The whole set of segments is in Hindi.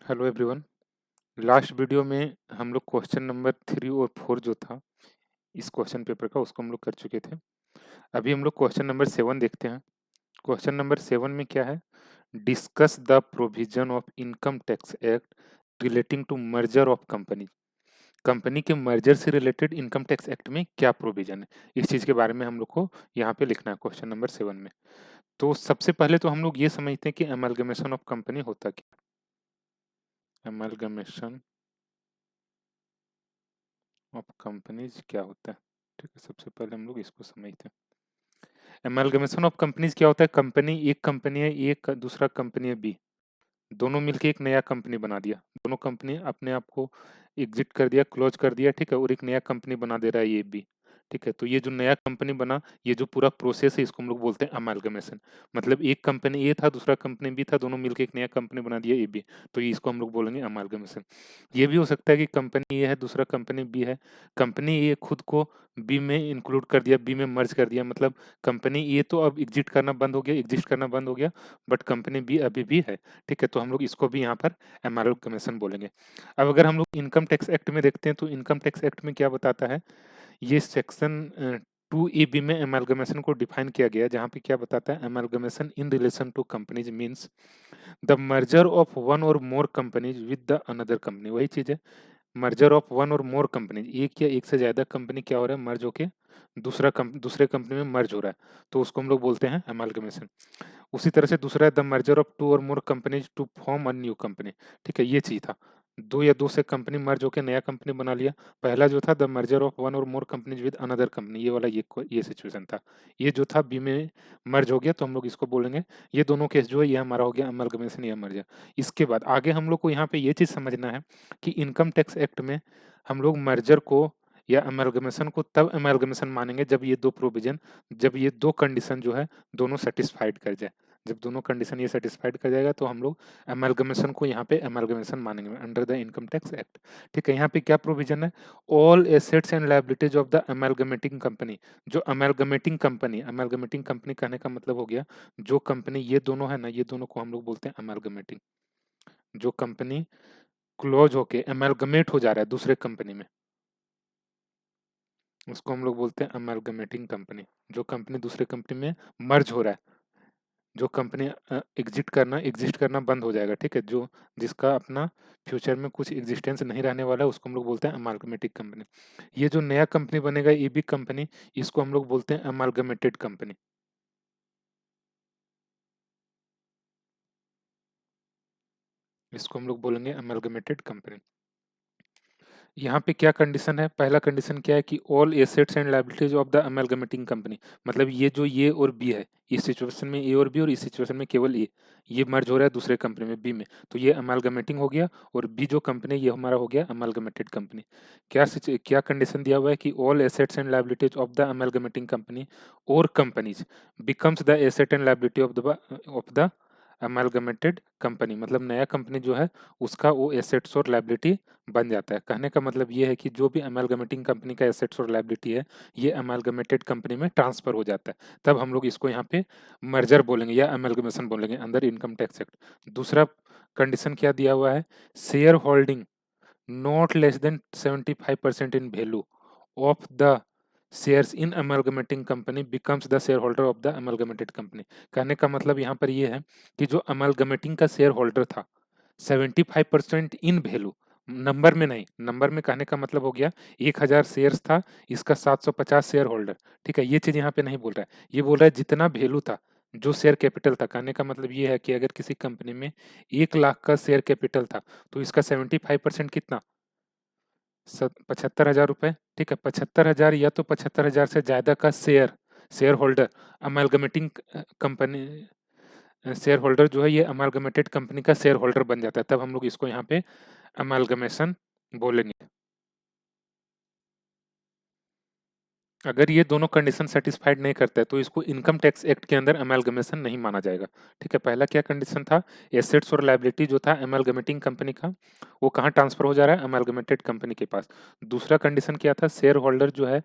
Hello everyone. लास्ट वीडियो में हम लोग क्वेश्चन नंबर 3 और 4 जो था इस क्वेश्चन पेपर का उसको हम लोग कर चुके थे। अभी हम लोग क्वेश्चन नंबर 7 देखते हैं। क्वेश्चन नंबर 7 में क्या है? Discuss the provision of income tax act relating to merger of company. Company के मर्जर से रिलेटेड इनकम टैक्स एक्ट में क्या प्रोविजन है, इस चीज़ के बारे में हम लोग को यहाँ पे लिखना है क्वेश्चन नंबर 7 में। तो सबसे पहले तो हम लोग ये समझते हैं कि एमलगमेशन ऑफ कंपनी होता क्या। एमलगमेशन ऑफ कंपनीज क्या होता है? ठीक है, सबसे पहले हम लोग इसको समझते हैं। एमलगमेशन ऑफ कंपनीज क्या होता है? एक कंपनी है, एक दूसरा कंपनी है बी, दोनों मिलके एक नया कंपनी बना दिया। दोनों कंपनी अपने आप को एग्जिट कर दिया, क्लोज कर दिया, ठीक है, और एक नया कंपनी बना दे रहा है ये बी। ठीक है, तो ये जो नया कंपनी बना, ये जो पूरा प्रोसेस है इसको हम लोग बोलते हैं अमालगमेशन। मतलब एक कंपनी ए था, दूसरा कंपनी बी था, दोनों मिलके एक नया कंपनी बना दिया ए बी, तो ये इसको हम लोग बोलेंगे अमालगमेशन। ये भी हो सकता है कि कंपनी ए है, दूसरा कंपनी बी है, कंपनी ए खुद को बी में इंक्लूड कर दिया, बी में मर्ज कर दिया, मतलब कंपनी ए तो अब एग्जिट करना बंद हो गया, एग्जिस्ट करना बंद हो गया, बट कंपनी बी अभी भी है। ठीक है, तो हम लोग इसको भी यहाँ पर एमालगमेशन बोलेंगे। अब अगर हम लोग इनकम टैक्स एक्ट में देखते हैं तो इनकम टैक्स एक्ट में क्या बताता है, ये सेक्शन 2 ए बी में एमालगमेशन को डिफाइन किया गया है, जहाँ पे क्या बताता है, amalgamation in relation to companies means the merger of one or more companies with the another company. वही चीज है, merger of one or more companies, एक या एक से ज्यादा कंपनी क्या हो रहा है, मर्ज होके दूसरे कंपनी में मर्ज हो रहा है, तो उसको हम लोग बोलते हैं एमालगमेशन। उसी तरह से दूसरा है द मर्जर ऑफ टू और more companies to form a new company. ठीक है, ये चीज था, दो या दो से कंपनी मर्ज होकर नया कंपनी बना लिया। पहला जो था the merger of one or more companies with another company, ये वाला ये सिचुएशन था। ये जो था बी में मर्ज हो गया, तो हम लोग इसको बोलेंगे, ये दोनों केस जो है ये हमारा हो गया अमलगमेशन या मर्जर। इसके बाद आगे हम लोग को यहाँ पे ये चीज समझना है कि इनकम टैक्स एक्ट में हम लोग मर्जर को या अमलगमेशन को तब अमलगमेशन मानेंगे जब ये दो प्रोविजन, जब ये दो कंडीशन जो है दोनों सेटिस्फाइड कर जाए। जब दोनों कंडीशन ये सेटिस्फाइड कर जाएगा तो हम लोग अमलगमेशन को यहाँ पे अमलगमेशन मानेंगे under the income tax act. ठीक है, यहाँ पे क्या प्रोविजन है, all assets and liabilities of the amalgamating company. जो अमलगमेटिंग कंपनी कहने का मतलब हो गया, जो कंपनी ये दोनों है ना, ये दोनों को हम लोग बोलते हैं अमलगमेटिंग। जो कंपनी क्लोज होके अमलगमेट हो जा रहा है दूसरे कंपनी में, उसको हम लोग बोलते हैं अमलगमेटिंग कंपनी। जो कंपनी दूसरे कंपनी में मर्ज हो रहा है, जो कंपनी एग्जिस्ट करना बंद हो जाएगा, ठीक है, जो जिसका अपना फ्यूचर में कुछ एग्जिस्टेंस नहीं रहने वाला है, उसको हम लोग बोलते हैं अमालगमेटिक कंपनी। ये जो नया कंपनी बनेगा ये भी कंपनी, इसको हम लोग बोलते हैं अमालगमेटेड कंपनी। इसको हम लोग बोलेंगे अमालगमेटेड कंपनी। यहाँ पे क्या कंडीशन है, पहला कंडीशन क्या है कि all assets and liabilities of the amalgamating company. मतलब ये जो ए और बी है, इस सिचुएशन में ए और बी, और इस सिचुएशन में केवल ए, ये मर्ज हो रहा है दूसरे कंपनी में बी में, तो ये अमेलगमेटिंग हो गया, और बी जो कंपनी ये हमारा हो गया अमेलगमेटेड कंपनी। क्या कंडीशन दिया हुआ है कि all assets and liabilities of the amalgamating company or companies becomes the asset and liability of the amalgamated company. मतलब नया कंपनी जो है उसका वो एसेट्स और लायबिलिटी बन जाता है। कहने का मतलब ये है कि जो भी अमेलगमेटिंग कंपनी का एसेट्स और लायबिलिटी है ये अमेलगमेटेड कंपनी में ट्रांसफर हो जाता है, तब हम लोग इसको यहाँ पे मर्जर बोलेंगे या अमेलगमेशन बोलेंगे अंदर इनकम टैक्स एक्ट। दूसरा कंडीशन क्या दिया हुआ है, share holding not less than 75% in value of the shares in amalgamating company becomes the share holder of the amalgamated company. कहने का मतलब यहाँ पर ये है कि जो अमेलगमेटिंग का शेयर होल्डर था 75% इन वैल्यू, नंबर में नहीं, नंबर में कहने का मतलब हो गया 1000 शेयर्स था, इसका 750 शेयर होल्डर। ठीक है, ये चीज यहाँ पे नहीं बोल रहा है, ये बोल रहा है जितना वैल्यू था, जो शेयर कैपिटल था। कहने का मतलब ये है कि अगर किसी कंपनी में 1 लाख का शेयर कैपिटल था तो इसका 75% कितना, 75,000 रुपए। ठीक है, 75,000 या तो 75,000 से ज्यादा का share holder amalgamating company, share holder जो है ये अमालगमेटेड कंपनी का शेयर होल्डर बन जाता है, तब हम लोग इसको यहाँ पे अमालगमेशन बोलेंगे। अगर ये दोनों कंडीशन सेटिस्फाइड नहीं करता है तो इसको इनकम टैक्स एक्ट के अंदर अमेलगमेशन नहीं माना जाएगा। ठीक है, पहला क्या कंडीशन था, एसेट्स और लायबिलिटी जो था अमेलगमेटिंग कंपनी का वो कहाँ ट्रांसफर हो जा रहा है, अमेलगमेटेड कंपनी के पास। दूसरा कंडीशन क्या था, शेयर होल्डर जो है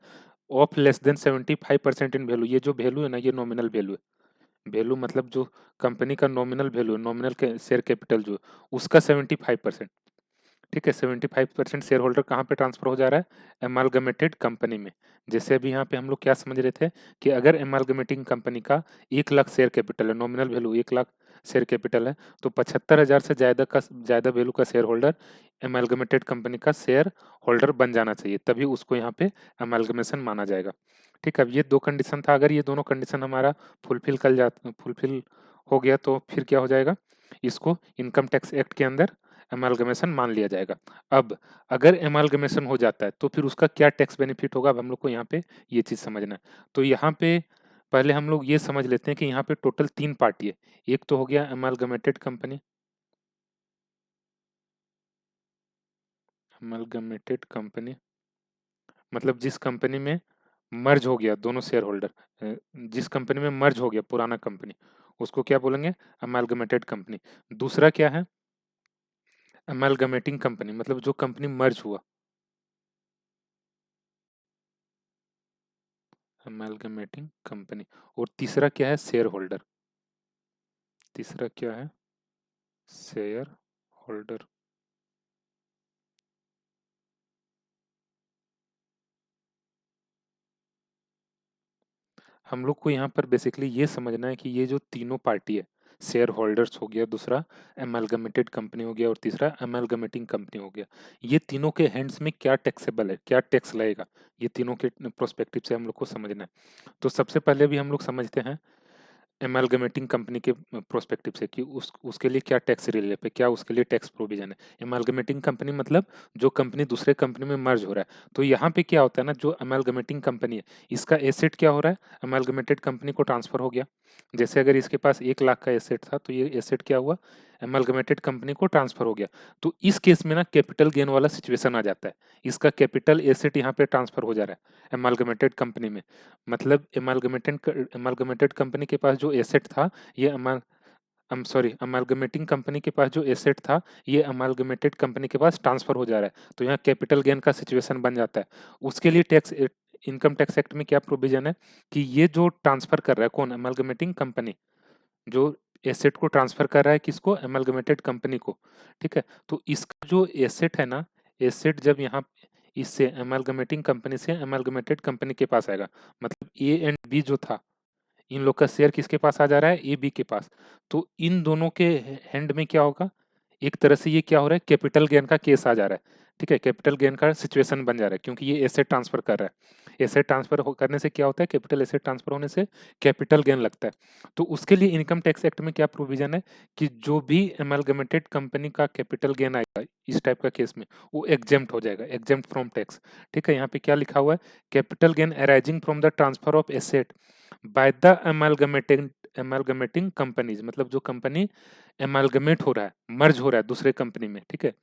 of less than 75% in value, ये जो वैल्यू है ना ये नॉमिनल वैल्यू है, वैल्यू मतलब जो कंपनी का nominal value, nominal share capital जो उसका 75%, ठीक है। 75% शेयर होल्डर कहाँ पे ट्रांसफर हो जा रहा है? एमालगमेटेड कंपनी में। जैसे अभी यहाँ पे हम लोग क्या समझ रहे थे कि अगर एमालगमेटिंग कंपनी का 1 लाख शेयर कैपिटल है, nominal value 1 lakh share capital है, तो 75,000 से ज़्यादा वैल्यू का शेयर होल्डर एमालगमेटेड कंपनी का शेयर होल्डर बन जाना चाहिए, तभी उसको यहाँ पे एमालगमेशन माना जाएगा। ठीक है, अब ये 2 कंडीशन था, अगर ये दोनों कंडीशन हमारा फुलफिल हो गया तो फिर क्या हो जाएगा? इसको इनकम टैक्स एक्ट के अंदर एमालगमेशन मान लिया जाएगा। अब अगर एमालगमेशन हो जाता है तो फिर उसका क्या टैक्स बेनिफिट होगा, अब हम लोग को यहाँ पे ये चीज़ समझना है। तो यहाँ पे पहले हम लोग ये समझ लेते हैं कि यहाँ पे टोटल 3 पार्टी है। एक तो हो गया एमालगमेटेड कंपनी, एमालगमेटेड कंपनी मतलब जिस कंपनी में मर्ज हो गया दोनों शेयर होल्डर, जिस कंपनी में मर्ज हो गया पुराना कंपनी, उसको क्या बोलेंगे? एमालगमेटेड कंपनी। दूसरा क्या है? एमालगमेटिंग कंपनी मतलब जो कंपनी मर्ज हुआ, एमालगमेटिंग कंपनी। और तीसरा क्या है? Share holder. तीसरा क्या है? Share holder. हम लोग को यहाँ पर बेसिकली ये समझना है कि ये जो तीनों पार्टी है, शेयर होल्डर्स हो गया, दूसरा एमालगमेटेड कंपनी हो गया और तीसरा एमालगमेटिंग कंपनी हो गया, ये तीनों के हैंड्स में क्या टैक्सेबल है, क्या टैक्स लगेगा, ये तीनों के प्रोस्पेक्टिव से हम लोग को समझना है। तो सबसे पहले भी हम लोग समझते हैं एमालगमेटिंग कंपनी के प्रोस्पेक्टिव से कि उसके लिए क्या टैक्स रिलीफ है, क्या उसके लिए टैक्स प्रोविजन है। एमालगमेटिंग कंपनी मतलब जो कंपनी दूसरे कंपनी में मर्ज हो रहा है। तो यहाँ पे क्या होता है ना, जो एमालगमेटिंग कंपनी है इसका एसेट क्या हो रहा है? एमालगमेटेड कंपनी को ट्रांसफर हो गया। जैसे अगर इसके पास 1 लाख का एसेट था तो ये एसेट क्या हुआ? एमालगमेटेड कंपनी को ट्रांसफर हो गया। तो इस केस में ना कैपिटल गेन वाला सिचुएशन आ जाता है। इसका कैपिटल एसेट यहाँ पे ट्रांसफर हो जा रहा है एमालगमेटेड कंपनी में। मतलब एमालगमेटेड कंपनी के पास जो एसेट था, ये अमालगमेटिंग कंपनी के पास जो एसेट था, ये अमालगमेटेड कंपनी के पास ट्रांसफर हो जा रहा है। तो यहाँ कैपिटल गेन का सिचुएशन बन जाता है। उसके लिए टैक्स इनकम टैक्स एक्ट में क्या प्रोविजन है कि ये जो ट्रांसफर कर रहा है कौन? अमालगमेटिंग कंपनी, जो एसेट को ट्रांसफर कर रहा है किसको? एमालगमेटेड कंपनी को। ठीक है, तो इसका जो एसेट है ना, एसेट जब यहाँ इससे एमालगमेटिंग कंपनी से एमालगमेटेड कंपनी के पास आएगा, मतलब ए एंड बी जो था, इन लोग का शेयर किसके पास आ जा रहा है? ए बी के पास। तो इन दोनों के हैंड में क्या होगा? एक तरह से ये क्या हो रहा है? कैपिटल गेन का केस आ जा रहा है। ठीक है, कैपिटल गेन का सिचुएशन बन जा रहा है क्योंकि ये एसेट ट्रांसफर कर रहा है। एसेट ट्रांसफर करने से क्या होता है? कैपिटल एसेट ट्रांसफर होने से कैपिटल गेन लगता है। तो उसके लिए इनकम टैक्स एक्ट में क्या प्रोविजन है कि जो भी एमलगमेटेड कंपनी का कैपिटल गेन आएगा इस टाइप का केस में, वो एग्जेम्प्ट हो जाएगा, एग्जेम्प्ट फ्रॉम टैक्स। ठीक है, यहाँ पे क्या लिखा हुआ है? Capital gain arising from the transfer of asset by the amalgamating companies, मतलब जो कंपनी एमलगमेट हो रहा है, मर्ज हो रहा है दूसरे कंपनी में, ठीक है,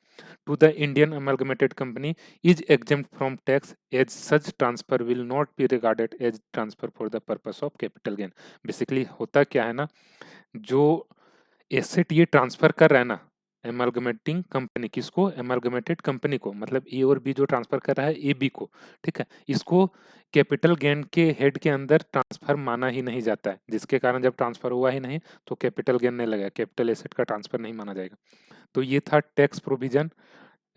to the Indian amalgamated company is exempt from tax as such transfer will not be regarded as transfer for the purpose of capital gain। Basically होता क्या है ना, जो एसेट ये ट्रांसफर कर रहा है ना एमलगमेटिंग कंपनी, किसको? एमलगमेटेड कंपनी को, मतलब ए और बी जो ट्रांसफर कर रहा है ए बी को, ठीक है, इसको कैपिटल गेन के हेड के अंदर ट्रांसफर माना ही नहीं जाता है, जिसके कारण जब ट्रांसफर हुआ ही नहीं तो कैपिटल गेन नहीं लगेगा, कैपिटल एसेट का ट्रांसफर नहीं माना जाएगा। तो ये था टैक्स प्रोविजन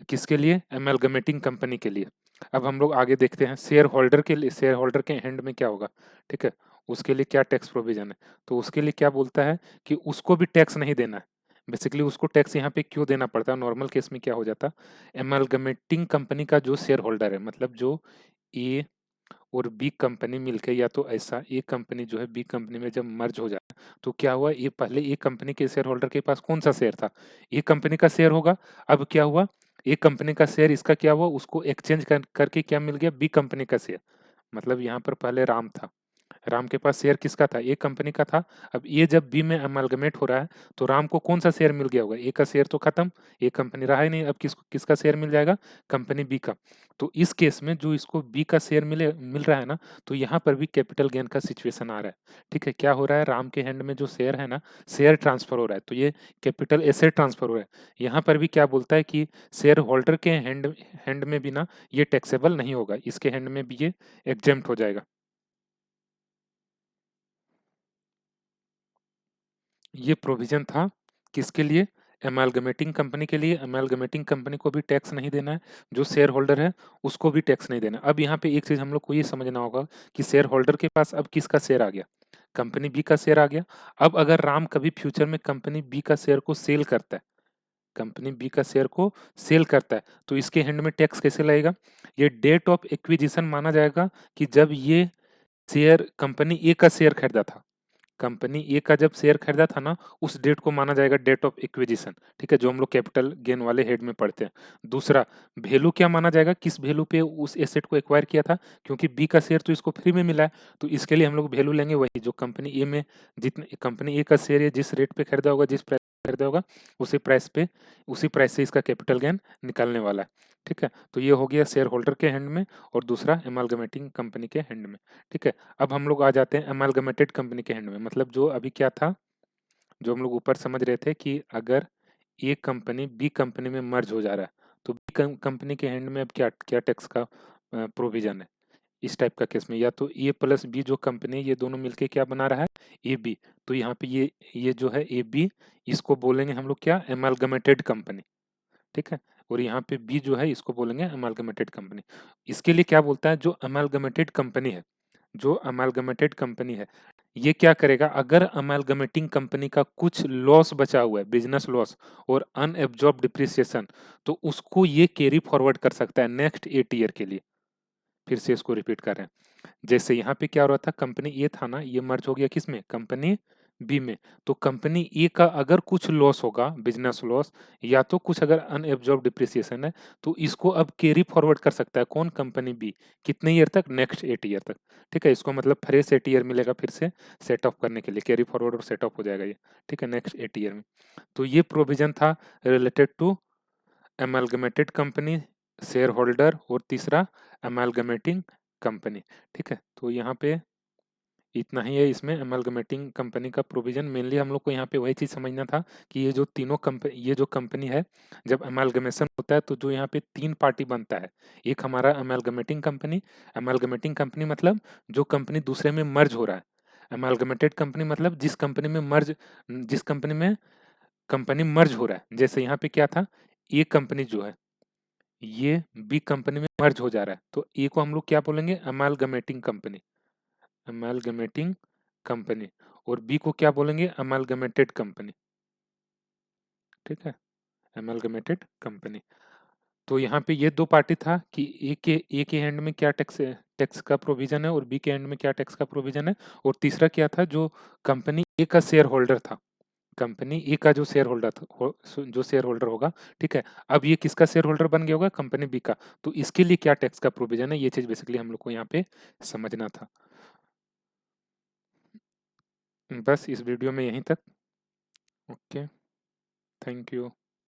किसके लिए? एमलगमेटिंग कंपनी के लिए। अब हम लोग आगे देखते हैं शेयर होल्डर के लिए, शेयर होल्डर के हैंड में क्या होगा, ठीक है, उसके लिए क्या टैक्स प्रोविजन है। तो उसके लिए क्या बोलता है कि उसको भी टैक्स नहीं देना है। बेसिकली उसको टैक्स यहाँ पे क्यों देना पड़ता है? नॉर्मल केस में क्या हो जाता, एमलगमेटिंग कंपनी का जो शेयर होल्डर है, मतलब जो ए और बी कंपनी मिलके, या तो ऐसा ए कंपनी जो है बी कंपनी में जब मर्ज हो जाए तो क्या हुआ, ये पहले ए कंपनी के शेयर होल्डर के पास कौन सा शेयर था? ए कंपनी का शेयर होगा। अब क्या हुआ, ए कंपनी का शेयर इसका क्या हुआ, उसको एक्सचेंज करके क्या मिल गया? बी कंपनी का शेयर। मतलब यहाँ पर पहले राम था, राम के पास शेयर किसका था? ए कंपनी का था। अब ये जब बी में अमालगमेट हो रहा है तो राम को कौन सा शेयर मिल गया होगा? ए का शेयर तो खत्म, ए कंपनी रहा ही नहीं, अब किसका शेयर मिल जाएगा? कंपनी बी का। तो इस केस में जो इसको बी का शेयर मिल रहा है ना, तो यहाँ पर भी कैपिटल गेन का सिचुएशन आ रहा है। ठीक है, क्या हो रहा है? राम के हैंड में जो शेयर है ना, शेयर ट्रांसफर हो रहा है, तो ये कैपिटल एसेट ट्रांसफर हो रहा है। यहाँ पर भी क्या बोलता है कि शेयर होल्डर के हैंड में भी ना ये टैक्सेबल नहीं होगा, इसके हैंड में भी ये एग्जेम्प्ट हो जाएगा। ये प्रोविजन था किसके लिए? एमालगमेटिंग कंपनी के लिए। एमालगमेटिंग कंपनी को भी टैक्स नहीं देना है, जो शेयर होल्डर है उसको भी टैक्स नहीं देना। अब यहाँ पे एक चीज हम लोग को ये समझना होगा कि शेयर होल्डर के पास अब किसका शेयर आ गया? कंपनी बी का शेयर आ गया। अब अगर राम कभी फ्यूचर में कंपनी बी का शेयर को सेल करता है, कंपनी बी का शेयर को सेल करता है, तो इसके हैंड में टैक्स कैसे लगेगा? ये डेट ऑफ एक्विजिशन माना जाएगा कि जब ये शेयर कंपनी ए का शेयर खरीदा था, कंपनी ए का जब शेयर खरीदा था ना, उस डेट को माना जाएगा डेट ऑफ एक्विजिशन। ठीक है, जो हम लोग कैपिटल गेन वाले हेड में पढ़ते हैं। दूसरा, वैल्यू क्या माना जाएगा? किस वैल्यू पे उस एसेट को एक्वायर किया था? क्योंकि बी का शेयर तो इसको फ्री में मिला है, तो इसके लिए हम लोग वैल्यू लेंगे वही जो कंपनी ए में, जितने कंपनी ए का शेयर है जिस रेट पे खरीदा होगा, जिस प्राइस खरीदा होगा, उसी प्राइस से इसका कैपिटल गेन निकालने वाला है। ठीक है, तो ये हो गया शेयर होल्डर के हैंड में, और दूसरा एमालगमेटिंग कंपनी के हैंड में। ठीक है, अब हम लोग आ जाते हैं एमालगमेटेड कंपनी के हैंड में। मतलब जो अभी क्या था, जो हम लोग ऊपर समझ रहे थे कि अगर ए कंपनी बी कंपनी में मर्ज हो जा रहा है, तो बी कंपनी के हैंड में अब क्या क्या टैक्स का प्रोविजन है इस टाइप का केस में? या तो ए प्लस बी जो कंपनी है, ये दोनों मिलके क्या बना रहा है? A B. तो यहाँ पे ये जो है ए बी, इसको बोलेंगे हम लोग क्या? एमालगमेटेड कंपनी। ठीक है, और यहाँ पे बी जो है इसको बोलेंगे अमालगमेटेड कंपनी। इसके लिए क्या बोलता है? जो अमालगमेटेड कंपनी है, जो अमालगमेटेड कंपनी है, ये क्या करेगा? अगर अमालगमेटिंग कंपनी का कुछ लॉस बचा हुआ है, बिजनेस लॉस और अनएब्जॉर्ब डिप्रिसिएशन, तो उसको ये कैरी फॉरवर्ड कर सकता है नेक्स्ट 8 ईयर के लिए। फिर से इसको रिपीट कर रहे हैं। जैसे यहाँ पे क्या हो रहा था, कंपनी ए था ना, ये मर्ज हो गया किसमें? कंपनी बी में। तो कंपनी ए का अगर कुछ लॉस होगा, बिजनेस लॉस, या तो कुछ अगर अनएब्जॉर्ब डिप्रिसिएशन है, तो इसको अब कैरी फॉरवर्ड कर सकता है कौन? Company B. कितने ईयर तक? नेक्स्ट 8 ईयर तक। ठीक है, इसको मतलब फ्रेश 8 ईयर मिलेगा फिर से सेट ऑफ करने के लिए, कैरी फॉरवर्ड और सेट ऑफ हो जाएगा ये। ठीक है, नेक्स्ट 8 ईयर में। तो ये प्रोविजन था related to amalgamated company, share holder, और तीसरा एमालगमेटिंग कंपनी। ठीक है, तो यहाँ पे इतना ही है इसमें एमालगमेटिंग कंपनी का प्रोविजन। मेनली हम लोग को यहाँ पे वही चीज़ समझना था कि ये जो तीनों कंपनी, ये जो कंपनी है, जब एमालगमेशन होता है तो जो यहाँ पे 3 पार्टी बनता है। एक हमारा एमालगमेटिंग कंपनी। एमालगमेटिंग कंपनी मतलब जो कंपनी दूसरे में मर्ज हो रहा है। एमालगमेटेड कंपनी मतलब जिस कंपनी में कंपनी मर्ज हो रहा है। जैसे यहाँ पे क्या था, ये कंपनी जो है ये बी कंपनी में मर्ज हो जा रहा है, तो ए को हम लोग क्या बोलेंगे? अमालगमेटिंग कंपनी, अमालगमेटिंग कंपनी। और बी को क्या बोलेंगे? अमालगमेटेड कंपनी। ठीक है, अमालगमेटेड कंपनी। तो यहाँ पे ये दो पार्टी था कि ए के एंड में क्या टैक्स का प्रोविजन है और बी के एंड में क्या टैक्स का प्रोविजन है। और तीसरा क्या था, जो कंपनी ए का शेयर होल्डर था, कंपनी ए का जो शेयर होल्डर जो शेयर होल्डर होगा। ठीक है, अब ये किसका शेयर होल्डर बन गया होगा? कंपनी बी का। तो इसके लिए क्या टैक्स का प्रोविजन है, ये चीज बेसिकली हम लोग को यहाँ पे समझना था। बस इस वीडियो में यहीं तक। Okay, thank you.